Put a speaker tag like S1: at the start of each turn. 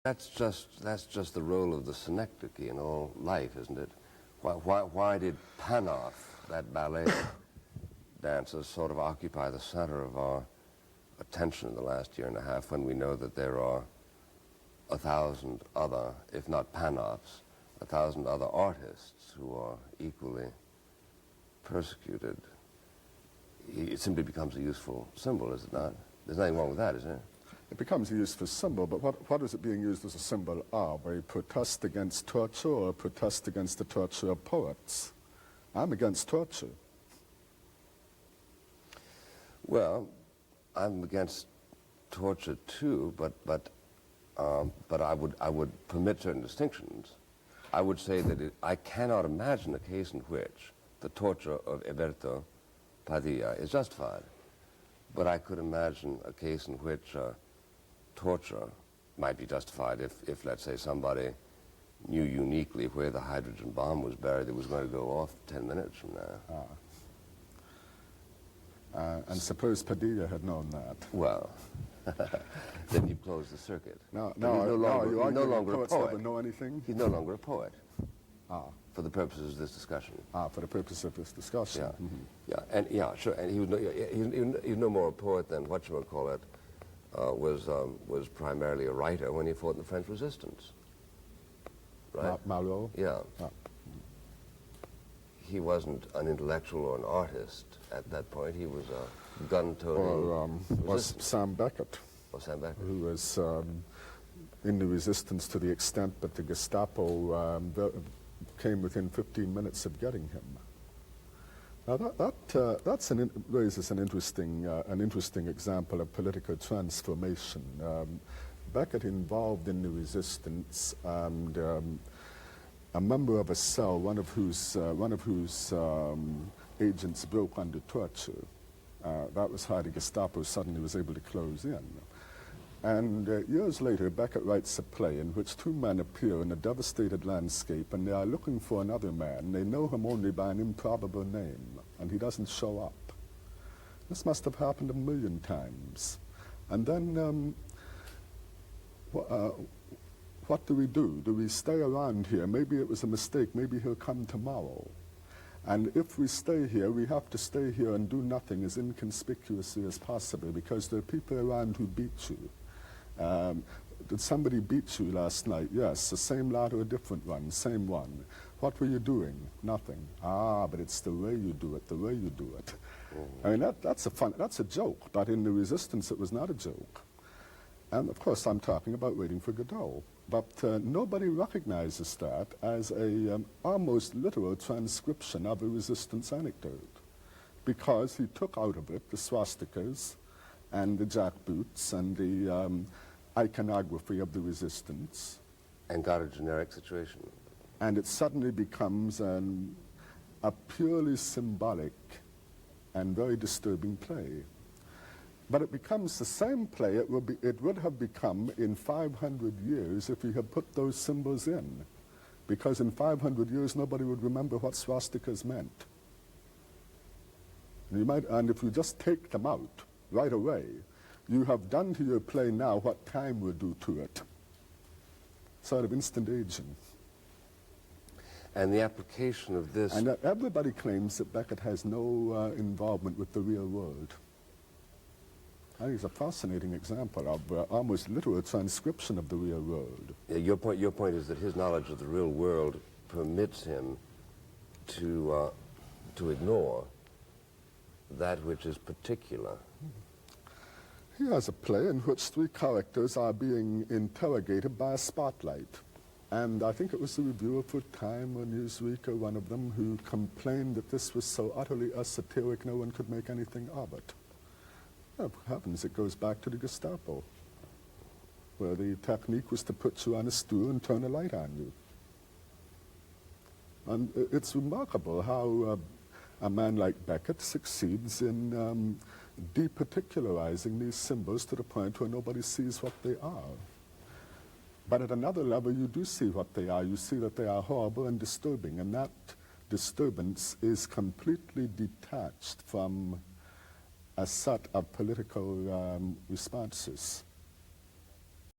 S1: That's just the role of the synecdoche in all life, isn't it? Why did Panoff, that ballet dancer, sort of occupy the center of our attention in the last year and a half, when we know that there are 1,000 other, if not Panoffs, 1,000 other artists who are equally persecuted? It simply becomes a useful symbol, is it not? There's nothing wrong with that, is there?
S2: It becomes a useful symbol, but what is it being used as a symbol of? A protest against torture or a protest against the torture of poets? I'm against torture.
S1: Well, I'm against torture too, but I would permit certain distinctions. I would say that I cannot imagine a case in which the torture of Eberto Padilla is justified, but I could imagine a case in which torture might be justified if, let's say, somebody knew uniquely where the hydrogen bomb was buried that was going to go off 10 minutes from now.
S2: And suppose Padilla had known that.
S1: Well, then you've closed the circuit.
S2: No,
S1: he's no longer a poet.
S2: Never know anything?
S1: He's no longer a poet. For the purposes of this discussion.
S2: For the purpose of this discussion.
S1: Yeah, sure. And he was no more a poet than whatchamacallit was primarily a writer when he fought in the French Resistance. Right?
S2: Malraux?
S1: Yeah. He wasn't an intellectual or an artist at that point. He was a gun-toting
S2: was Sam Beckett.
S1: Or Sam Beckett.
S2: Who was in the resistance to the extent that the Gestapo came within 15 minutes of getting him. Now that raises an interesting example of political transformation. Beckett involved in the resistance, and a member of a cell, one of whose agents broke under torture. That was how the Gestapo suddenly was able to close in. And years later, Beckett writes a play in which two men appear in a devastated landscape, and they are looking for another man. They know him only by an improbable name, and he doesn't show up. This must have happened 1,000,000 times. And then, what do we do? Do we stay around here? Maybe it was a mistake. Maybe he'll come tomorrow. And if we stay here, we have to stay here and do nothing as inconspicuously as possible, because there are people around who beat you. Did somebody beat you last night? Yes. The same lad or a different one? Same one. What were you doing? Nothing. But it's the way you do it, the way you do it. I mean, that's a joke, but in the resistance it was not a joke. And of course I'm talking about Waiting for Godot. But nobody recognizes that as a almost literal transcription of a resistance anecdote, because he took out of it the swastikas and the jackboots and the iconography of the resistance.
S1: And got a generic situation.
S2: And it suddenly becomes a purely symbolic and very disturbing play. But it becomes the same play it would have become in 500 years if he had put those symbols in. Because in 500 years, nobody would remember what swastikas meant. And if you just take them out right away, you have done to your play now what time will do to it. Sort of instant aging.
S1: And the application of this...
S2: And everybody claims that Beckett has no involvement with the real world. I think it's a fascinating example of almost literal transcription of the real world.
S1: Your point is that his knowledge of the real world permits him to ignore that which is particular.
S2: He has a play in which three characters are being interrogated by a spotlight. And I think it was the reviewer for Time or Newsweek or one of them who complained that this was so utterly esoteric no one could make anything of it. Well, what happens? It goes back to the Gestapo, where the technique was to put you on a stool and turn a light on you. And it's remarkable how a man like Beckett succeeds in departicularizing these symbols to the point where nobody sees what they are. But at another level, you do see what they are. You see that they are horrible and disturbing, and that disturbance is completely detached from a set of political responses.